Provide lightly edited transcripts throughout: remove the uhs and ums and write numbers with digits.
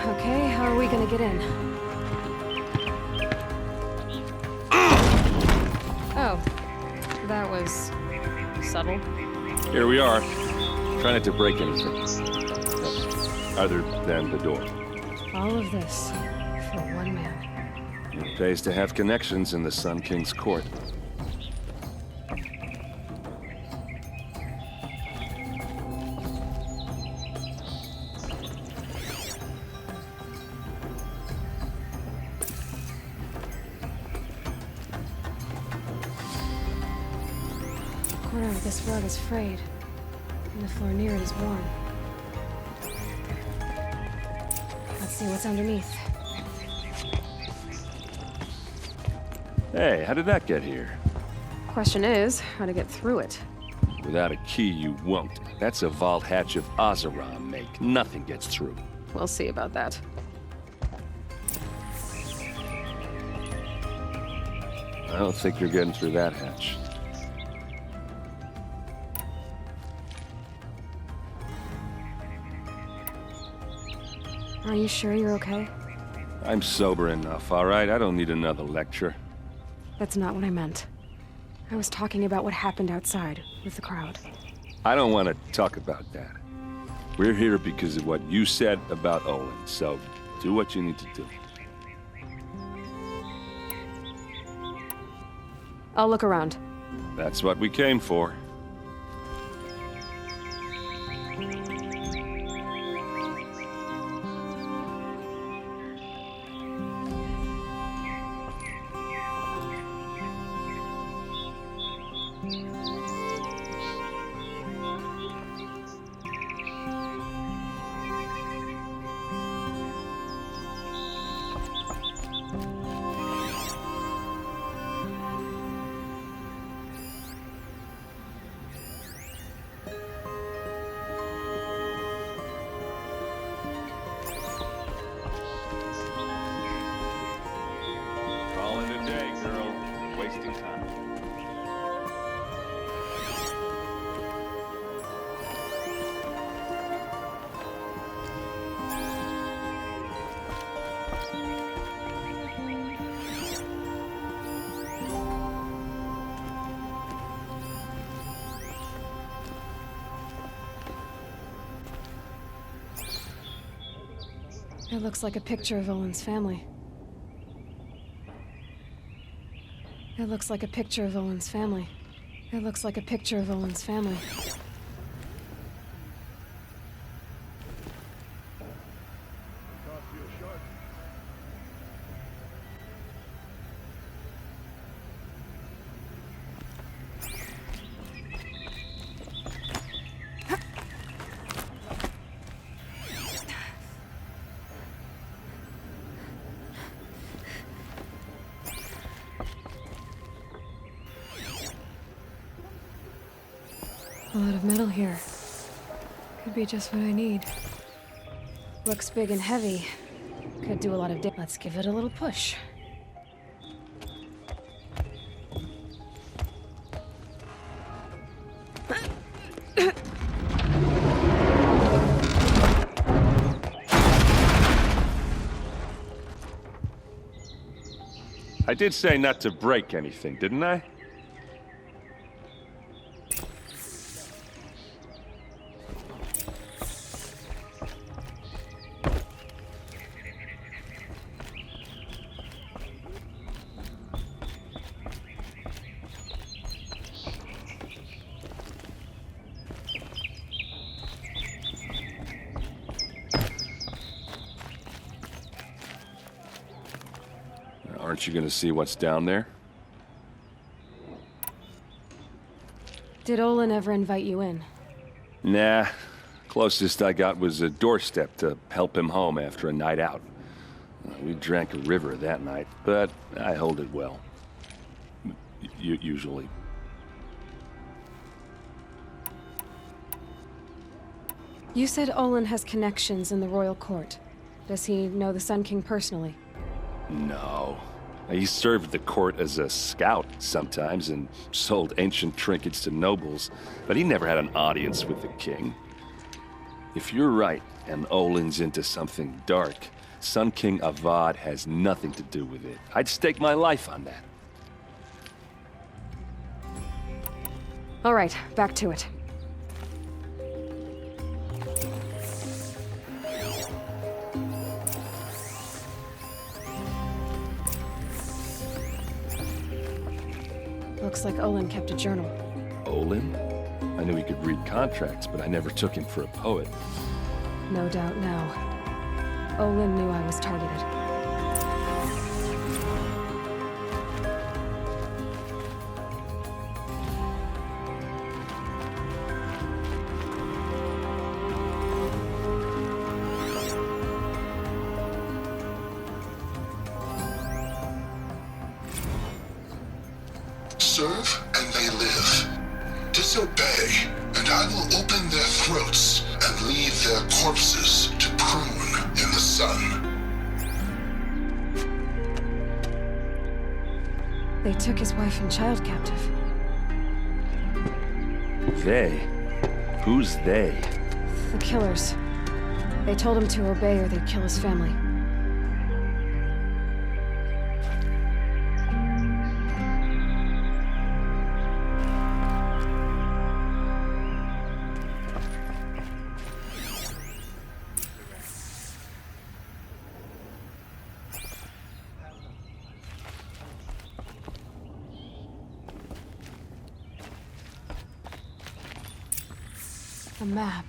Okay, how are we gonna get in? Oh, that was subtle. Here we are. Try not to break anything. Other than the door. All of this for one man. It pays to have connections in the Sun King's court. The corner of this rug is frayed, and the floor near it is worn. Let's see what's underneath. Hey, how did that get here? Question is, how to get through it. Without a key, you won't. That's a vault hatch of Ozeron make. Nothing gets through. We'll see about that. I don't think you're getting through that hatch. Are you sure you're okay? I'm sober enough, all right? I don't need another lecture. That's not what I meant. I was talking about what happened outside, with the crowd. I don't want to talk about that. We're here because of what you said about Owen, so do what you need to do. I'll look around. That's what we came for. Call it a day, girl. Wasting time. It looks like a picture of Owen's family. It looks like a picture of Owen's family. It looks like a picture of Owen's family. A lot of metal here. Could be just what I need. Looks big and heavy. Could do a lot of Let's give it a little push. I did say not to break anything, didn't I? Aren't you gonna see what's down there? Did Olin ever invite you in? Nah. Closest I got was a doorstep to help him home after a night out. We drank a river that night, but I hold it well. Usually. You said Olin has connections in the royal court. Does he know the Sun King personally? No. He served the court as a scout sometimes and sold ancient trinkets to nobles, but he never had an audience with the king. If you're right, and Olin's into something dark, Sun King Avad has nothing to do with it. I'd stake my life on that. All right, back to it. Looks like Olin kept a journal. Olin? I knew he could read contracts, but I never took him for a poet. No doubt now. Olin knew I was targeted. Serve and they live. Disobey, and I will open their throats and leave their corpses to prune in the sun. They took his wife and child captive. They? Who's they? The killers. They told him to obey or they'd kill his family. A map.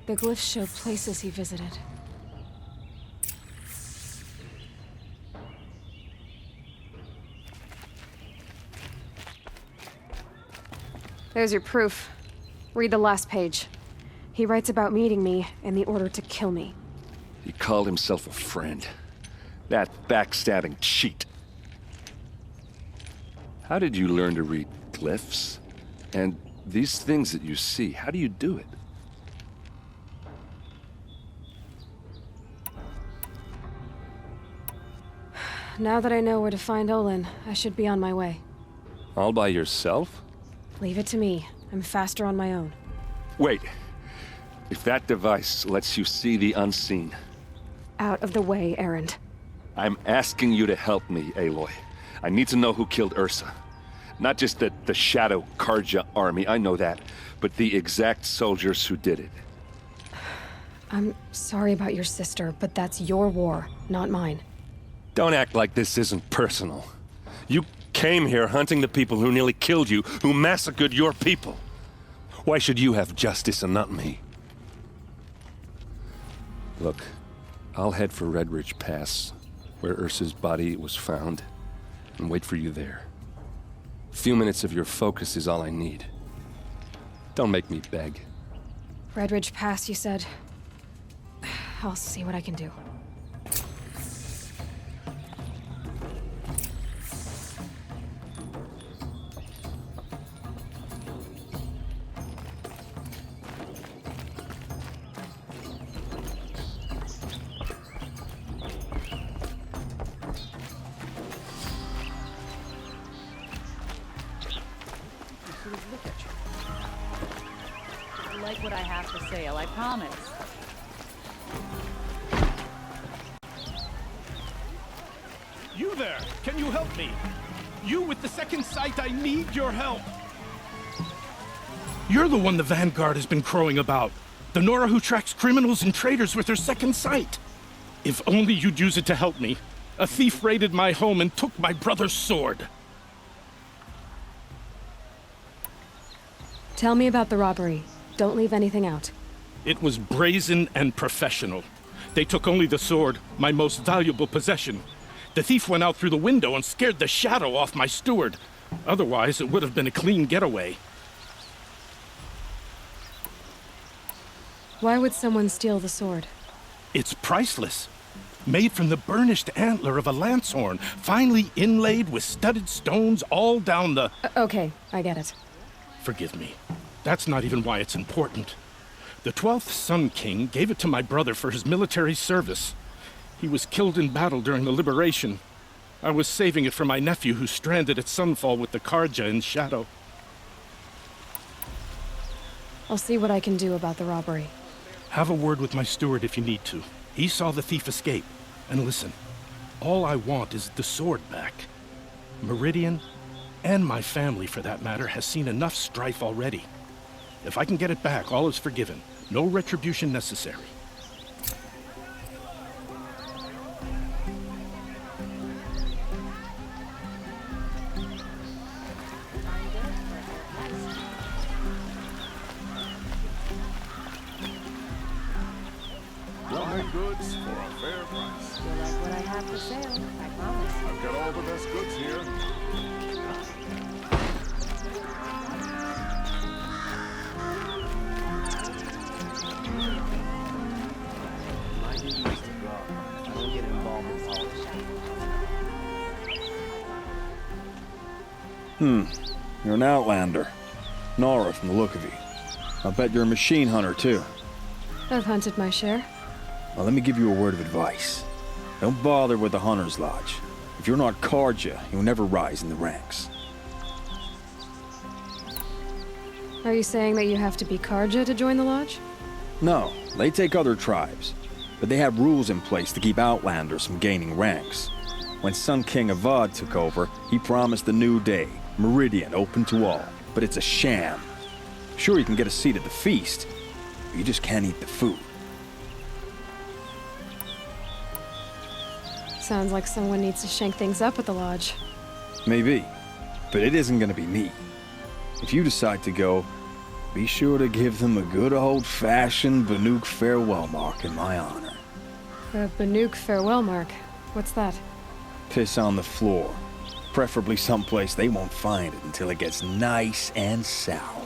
The glyphs show places he visited. There's your proof. Read the last page. He writes about meeting me and the order to kill me. He called himself a friend. That backstabbing cheat. How did you learn to read glyphs? And these things that you see, how do you do it? Now that I know where to find Olin, I should be on my way. All by yourself? Leave it to me. I'm faster on my own. Wait. If that device lets you see the unseen... Out of the way, Erend. I'm asking you to help me, Aloy. I need to know who killed Ursa. Not just the Shadow Karja army, I know that, but the exact soldiers who did it. I'm sorry about your sister, but that's your war, not mine. Don't act like this isn't personal. You came here hunting the people who nearly killed you, who massacred your people. Why should you have justice and not me? Look, I'll head for Red Ridge Pass, where Ursa's body was found, and wait for you there. A few minutes of your focus is all I need. Don't make me beg. Red Ridge Pass, you said? I'll see what I can do. Like what I have for sale, I promise. You there! Can you help me? You with the second sight, I need your help! You're the one the Vanguard has been crowing about. The Nora who tracks criminals and traitors with her second sight. If only you'd use it to help me. A thief raided my home and took my brother's sword. Tell me about the robbery. Don't leave anything out. It was brazen and professional. They took only the sword, my most valuable possession. The thief went out through the window and scared the shadow off my steward. Otherwise, it would have been a clean getaway. Why would someone steal the sword? It's priceless. Made from the burnished antler of a lancehorn, finely inlaid with studded stones all down the... Okay, I get it. Forgive me. That's not even why it's important. The 12th Sun King gave it to my brother for his military service. He was killed in battle during the liberation. I was saving it for my nephew who's stranded at Sunfall with the Karja in Shadow. I'll see what I can do about the robbery. Have a word with my steward if you need to. He saw the thief escape. And listen, all I want is the sword back. Meridian, and my family for that matter, has seen enough strife already. If I can get it back, all is forgiven. No retribution necessary. We'll make goods for a fair price. You'll like what I have for sale, I promise. I've got all the best goods here. My duty is to grow. I don't get involved in politics. You're an outlander. Nora from the look of you. I'll bet you're a machine hunter, too. I've hunted my share. Well, let me give you a word of advice. Don't bother with the Hunter's Lodge. If you're not Karja, you'll never rise in the ranks. Are you saying that you have to be Karja to join the lodge? No, they take other tribes. But they have rules in place to keep outlanders from gaining ranks. When Sun King Avad took over, he promised a new day, Meridian open to all. But it's a sham. Sure, you can get a seat at the feast, but you just can't eat the food. Sounds like someone needs to shank things up at the lodge. Maybe, but it isn't gonna be me. If you decide to go, be sure to give them a good old-fashioned Banuk farewell mark in my honor. A Banuk farewell mark. What's that? Piss on the floor. Preferably someplace they won't find it until it gets nice and sour.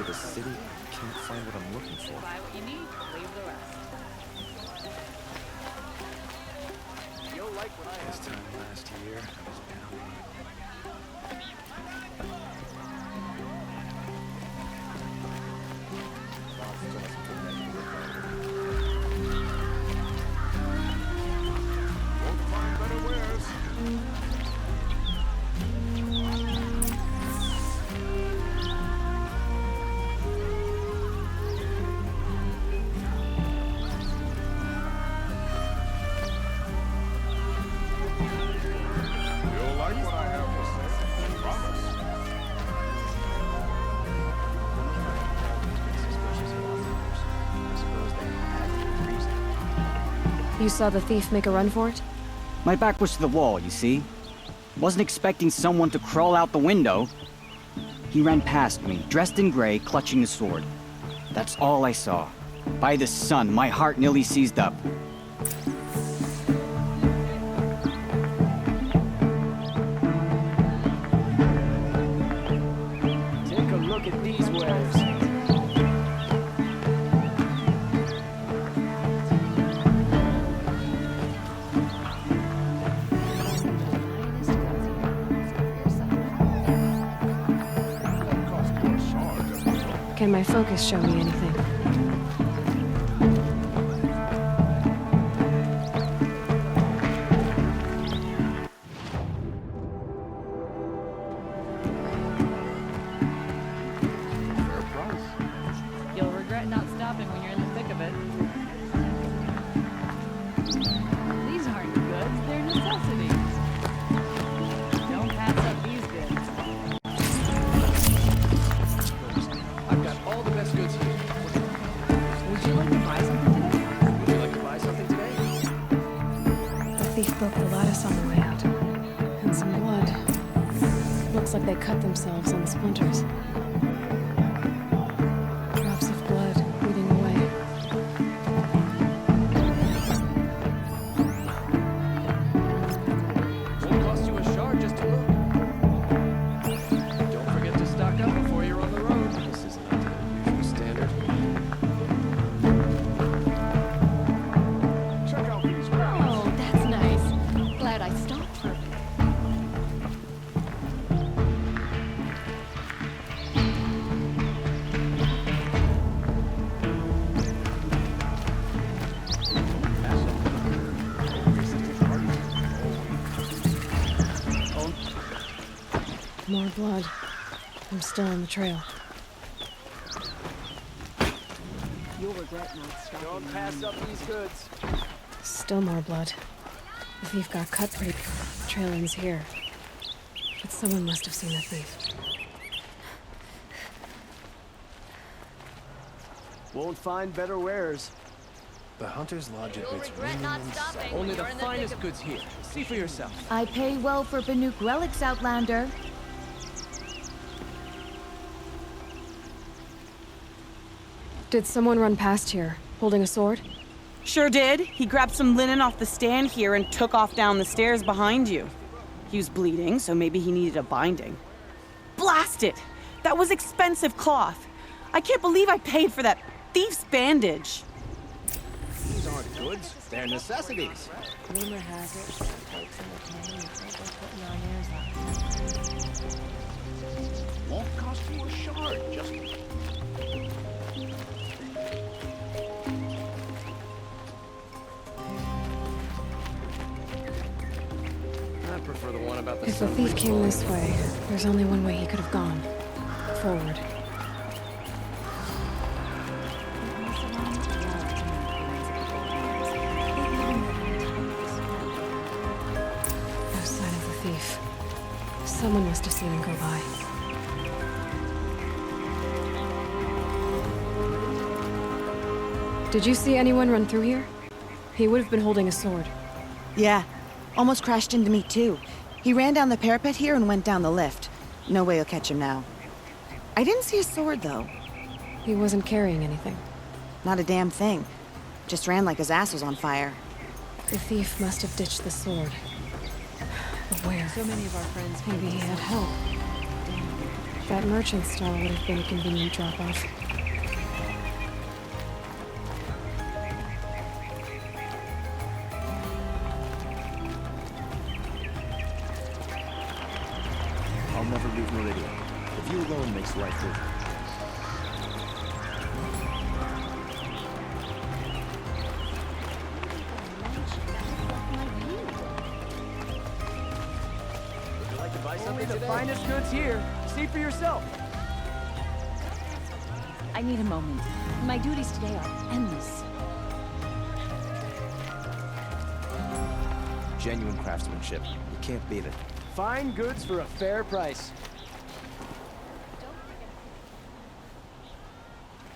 The city, I can't find what I'm looking for. Buy what you need, leave the rest. You'll like what I have. This time last year, I was down. Won't find better wares. You'll like what I have to say. Promise. You saw the thief make a run for it? My back was to the wall, you see? Wasn't expecting someone to crawl out the window. He ran past me, dressed in gray, clutching a sword. That's all I saw. By the sun, my heart nearly seized up. Take a look at these wares. Cost you a shard. Can my focus show me anything? Fair price. You'll regret not stopping when you're in the thick of it. These aren't goods, they're necessities. Don't pass up these goods. I've got all the best goods here. Would you like to buy something today? Would you like to buy something today? The thief broke the lattice on the way out. And some blood. Looks like they cut themselves on the splinters. Drops of blood leading away. Won't cost you a shard just to look. Don't forget to stock up before you're on the road. More blood. I'm still on the trail. You'll regret not stopping. Don't pass up these goods. Still more blood. The thief got cut pretty. The trail ends here. But someone must have seen the thief. Won't find better wares. The Hunter's Lodge You'll admits regret women not and stopping. sex. when Only you're the in thick finest of- goods here. See for yourself. I pay well for Banuk relics, Outlander. Did someone run past here, holding a sword? Sure did. He grabbed some linen off the stand here and took off down the stairs behind you. He was bleeding, so maybe he needed a binding. Blast it! That was expensive cloth. I can't believe I paid for that thief's bandage. These aren't goods. They're necessities. Rumor has it that folks in the community are putting on airs out. Won't cost you a shard, just... I prefer the one about the If the thief came this way, there's only one way he could have gone. Forward. No sign of the thief. Someone must have seen him go by. Did you see anyone run through here? He would have been holding a sword. Yeah, almost crashed into me too. He ran down the parapet here and went down the lift. No way you'll catch him now. I didn't see a sword though. He wasn't carrying anything. Not a damn thing. Just ran like his ass was on fire. The thief must have ditched the sword. But where? So many of our friends. Maybe he had help. That merchant stall would have been a convenient drop-off. I'll never leave Meridian. If you alone makes life good. Would you like to buy something today? The finest goods here. See for yourself. I need a moment. My duties today are endless. Genuine craftsmanship. You can't beat it. Fine goods for a fair price.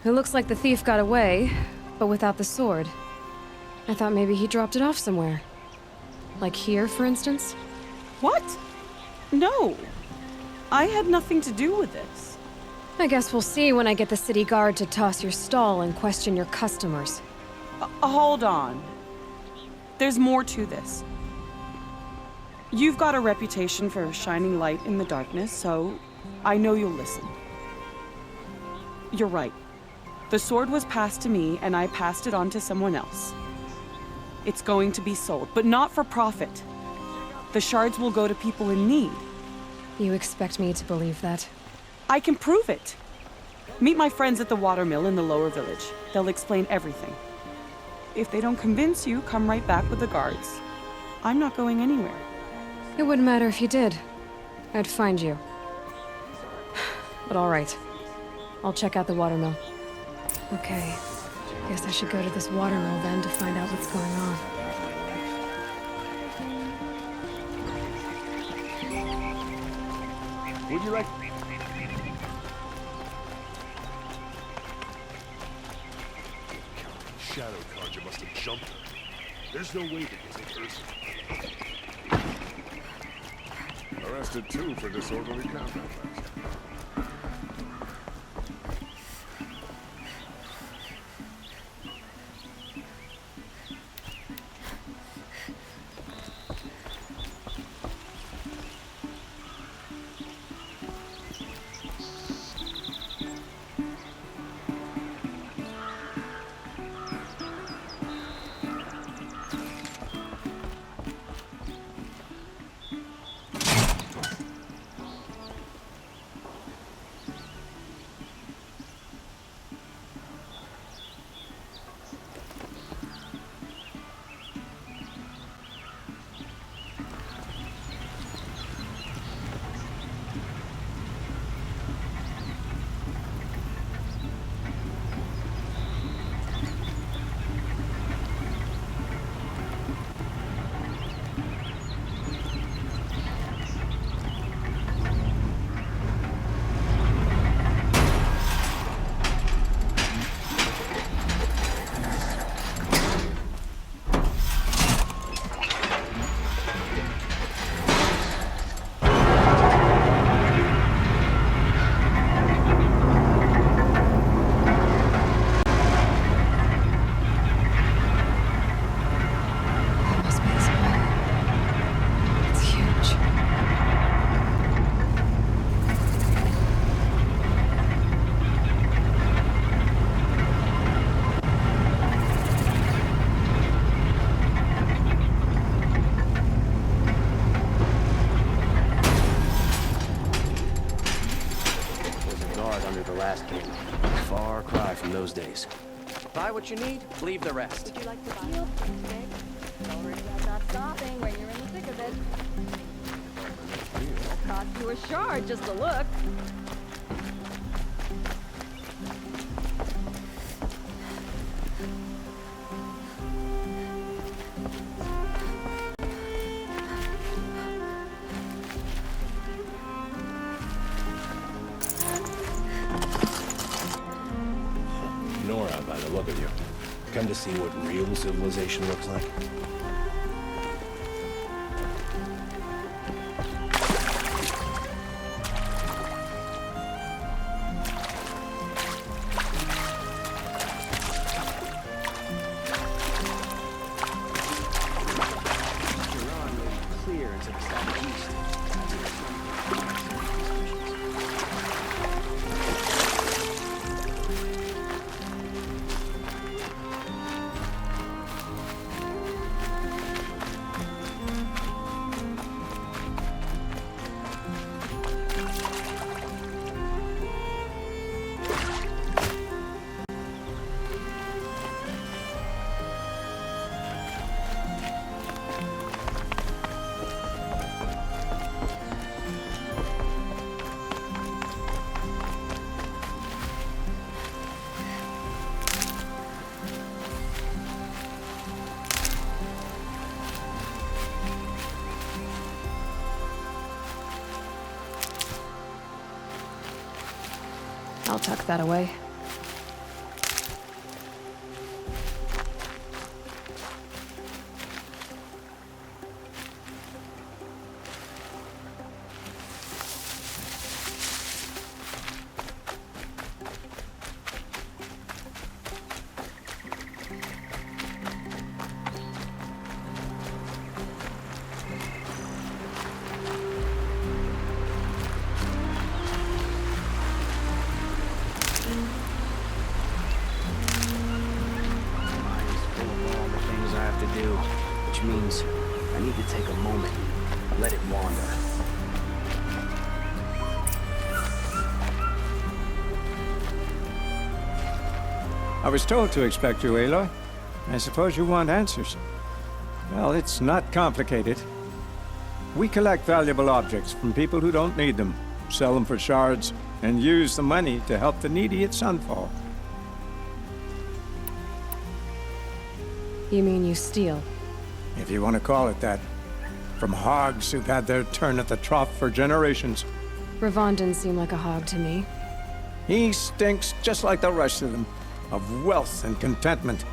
It looks like the thief got away, but without the sword. I thought maybe he dropped it off somewhere. Like here, for instance? What? No. I had nothing to do with this. I guess we'll see when I get the city guard to toss your stall and question your customers. Hold on. There's more to this. You've got a reputation for shining light in the darkness, so I know you'll listen. You're right. The sword was passed to me, and I passed it on to someone else. It's going to be sold, but not for profit. The shards will go to people in need. You expect me to believe that? I can prove it. Meet my friends at the watermill in the lower village. They'll explain everything. If they don't convince you, come right back with the guards. I'm not going anywhere. It wouldn't matter if you did. I'd find you. But all right. I'll check out the watermill. Okay. Guess I should go to this watermill then to find out what's going on. Would you like... Shadow Conjure must have jumped her. There's no way to take Ursa. Arrested too for disorderly conduct. from those days. Buy what you need, leave the rest. Would you like to buy it? Don't worry about not stopping when you're in the thick of it. It'll cost you a shard just to look. Nora, by the look of you. Come to see what real civilization looks like? Iran may be clear to the southeast. That's where I'll tuck that away. which means I need to take a moment, let it wander. I was told to expect you, Aloy. I suppose you want answers. Well, it's not complicated. We collect valuable objects from people who don't need them, sell them for shards, and use the money to help the needy at Sunfall. You mean you steal? If you want to call it that. From hogs who've had their turn at the trough for generations. Ravon didn't seem like a hog to me. He stinks just like the rest of them, of wealth and contentment,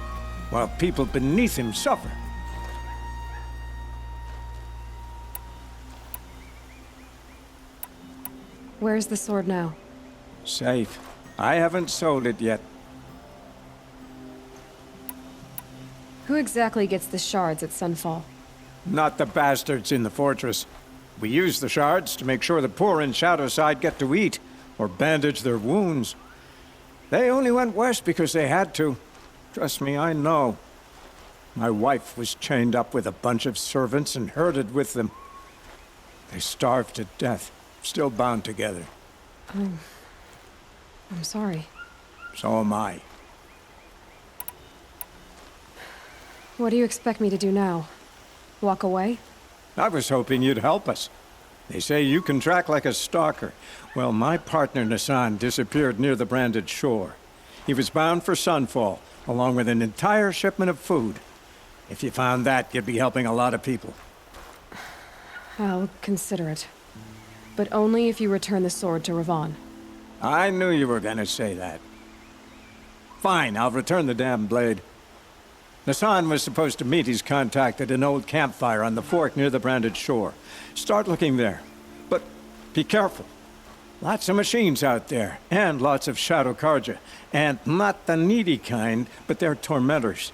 while people beneath him suffer. Where's the sword now? Safe. I haven't sold it yet. Who exactly gets the shards at Sunfall? Not the bastards in the fortress. We use the shards to make sure the poor in Shadowside get to eat, or bandage their wounds. They only went west because they had to. Trust me, I know. My wife was chained up with a bunch of servants and herded with them. They starved to death, still bound together. I'm sorry. So am I. What do you expect me to do now? Walk away? I was hoping you'd help us. They say you can track like a stalker. Well, my partner Nassan disappeared near the branded shore. He was bound for Sunfall, along with an entire shipment of food. If you found that, you'd be helping a lot of people. I'll consider it. But only if you return the sword to Ravon. I knew you were gonna say that. Fine, I'll return the damn blade. Nassan was supposed to meet his contact at an old campfire on the fork near the branded shore. Start looking there. But be careful. Lots of machines out there, and lots of Shadow Karja. And not the needy kind, but they're tormentors.